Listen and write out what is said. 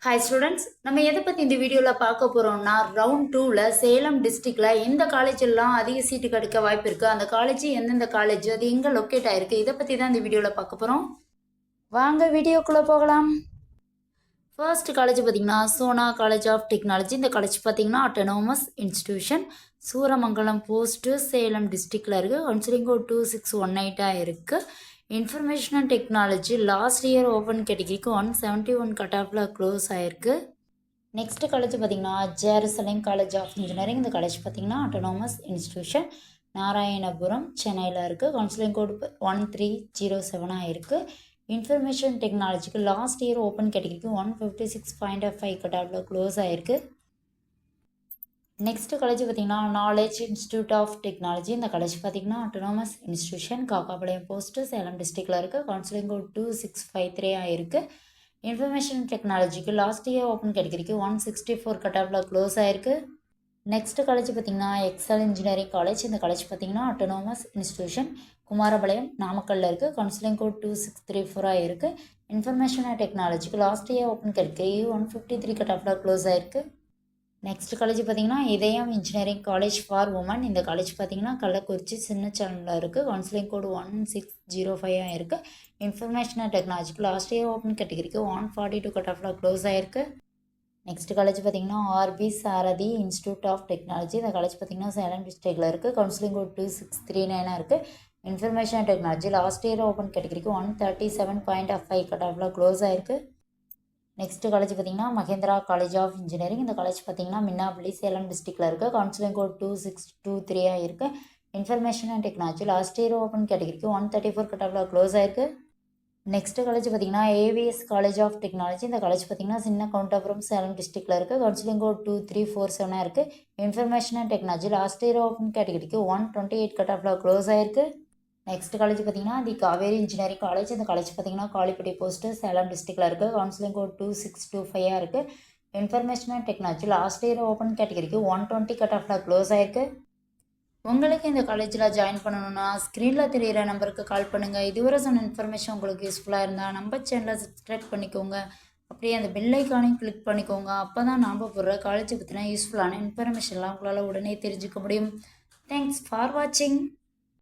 Hi students, நம்ம எதை பற்றி இந்த வீடியோவில் பார்க்க போகிறோம்னா ரவுண்ட் 2ல் சேலம் டிஸ்ட்ரிக்டில் எந்த காலேஜெல்லாம் அதிக சீட்டு கிடைக்க வாய்ப்பு இருக்குது, அந்த காலேஜ் எந்தெந்த காலேஜ் அது எங்கே லொக்கேட் ஆகிருக்கு, இதை பற்றி தான் இந்த வீடியோவில் பார்க்க போகிறோம். வாங்க வீடியோக்குள்ளே போகலாம். ஃபர்ஸ்ட் காலேஜ் பார்த்திங்கன்னா சோனா காலேஜ் ஆஃப் டெக்னாலஜி. இந்த காலேஜ் பார்த்திங்கன்னா autonomous institution, Suramangalam post, Salem டிஸ்ட்ரிக்டில் இருக்குது. கவுன்சிலிங் கோட் 2618 இருக்குது. Information and technology last year open கேட்டகிரிக்கு 171 கட் ஆஃபில் க்ளோஸ் ஆகிருக்கு. நெக்ஸ்ட் காலேஜ் பார்த்திங்கன்னா ஜெருசலேம் காலேஜ் ஆஃப் இன்ஜினியரிங். இந்த காலேஜ் பார்த்திங்கன்னா அட்டானமஸ் இன்ஸ்டிடியூஷன், நாராயணபுரம், சென்னையில் இருக்குது. கவுன்சிலிங் கோட் 1307 இருக்குது. இன்ஃபர்மேஷன் டெக்னாலஜிக்கு லாஸ்ட் இயர் ஓப்பன் கேட்டகிரிக்கு 156.5 கட் ஆஃபில் க்ளோஸ் ஆகிருக்கு. நெக்ஸ்ட் காலேஜ் பார்த்திங்கன்னா நாலேஜ் இன்ஸ்டியூட் ஆஃப் டெக்னாலஜி. இந்த காலேஜ் பார்த்திங்கன்னா autonomous institution, Kakapalayam post, Salem டிஸ்ட்ரிக்டில் இருக்குது. கவுன்சிலிங் கோட் 2653 ஆகிருக்கு. இன்ஃபர்மேஷன் டெக்னாலஜிக்கு லாஸ்ட் இயர் ஓப்பன் கேட்டகிரிக்கு 164 கட் ஆஃபில் க்ளோஸ் ஆகிருக்கு. நெக்ஸ்ட் காலேஜ் பார்த்திங்கன்னா எக்ஸல் இன்ஜினியரிங் காலேஜ். இந்த காலேஜ் பார்த்திங்கன்னா அட்டானமஸ் இன்ஸ்டியூஷன், குமாரபாளையம், நாமக்கல்லில் இருக்குது. கவுன்சிலிங் கோட் 2634 ஆகிருக்கு. இன்ஃபர்மேஷன் டெக்னாலஜிக்கு லாஸ்ட் இயர் ஓப்பன் கேட்டகிரிக்கு 153 கட் ஆஃபில் க்ளோஸ் ஆகிருக்கு. நெக்ஸ்ட் காலேஜ் பார்த்திங்கன்னா Idhayam engineering college for women. இந்த காலேஜ் பார்த்திங்கன்னா கள்ளக்குறிச்சி சின்னச்சேனலில் இருக்குது. கவுன்சிலிங் கோடு 1605 ஆகிருக்கு. இன்ஃபர்மேஷன் டெக்னாலஜிக்கு லாஸ்ட் இயர் ஓப்பன் கேட்டகிரிக்கு 142 கட் ஆஃபில் க்ளோஸ் ஆகிருக்கு. நெக்ஸ்ட் காலேஜ் பார்த்திங்கன்னா RP Sarathy institute of technology. இந்த காலேஜ் பார்த்திங்கன்னா சேலம் டிஸ்ட்ரிக்டில் இருக்குது. கவுன்சிலிங் கோட் 2639 இருக்குது. Information technology last year open கேட்டகிரிக்கு 137.5 கட் ஆஃபில் க்ளோஸ் ஆகிருக்கு. நெக்ஸ்ட் காலேஜ் பார்த்திங்கன்னா மகேந்திரா காலேஜ் ஆஃப் இன்ஜினியரிங். இந்த காலேஜ் பார்த்திங்கன்னா மின்னாப்பள்ளி, சேலம் டிஸ்ட்ரிக்டில் இருக்குது. கவுன்சிலிங் கோட் 2623 ஆகிருக்கு. Information and technology last year open கேட்டகிரிக்கு 134 கட் ஆஃபில் க்ளோஸ் ஆகிருக்கு. நெக்ஸ்ட் காலேஜ் பார்த்திங்கன்னா ஏவிஎஸ் காலேஜ் ஆஃப் டெக்னாலஜி. இந்த காலேஜ் பார்த்திங்கன்னா சின்ன கவுண்டபுரம், சேலம் டிஸ்ட்ரிக்டில் இருக்குது. கவுன்சிலிங் கோட் 2347 இருக்குது. Information and technology last year open கேட்டகிரிக்கு 128 கட் ஆஃபில் க்ளோஸ் ஆகிருக்கு. நெக்ஸ்ட் காலேஜ் பார்த்திங்கன்னா தி காவேரி இன்ஜினியரிங் காலேஜ். இந்த காலேஜ் பார்த்திங்கன்னா காலிப்பட்டி போஸ்ட்டு, சேலம் டிஸ்ட்ரிக்டில் இருக்குது. கவுன்சிலிங் கோட் 2625 இருக்குது. Information and technology last year open கேட்டகிரிக்கு 120 கட் ஆஃபில் க்ளோஸ் ஆகிருக்கு. உங்களுக்கு இந்த காலேஜில் ஜாயின் பண்ணணுன்னா ஸ்க்ரீனில் தெரிகிற நம்பருக்கு கால் பண்ணுங்கள். இதுவரை சொன்ன இன்ஃபர்மேஷன் உங்களுக்கு யூஸ்ஃபுல்லாக இருந்தால் நம்ம சேனலை சப்ஸ்கிரைப் பண்ணிக்கோங்க. அப்படியே அந்த பெல் ஐக்கானையும் கிளிக் பண்ணிக்கோங்க. அப்போ தான் நாம் போடுற காலேஜை பற்றின யூஸ்ஃபுல்லான இன்ஃபர்மேஷன்லாம் உங்களால் உடனே தெரிஞ்சுக்க முடியும். தேங்க்ஸ் ஃபார் வாட்சிங்.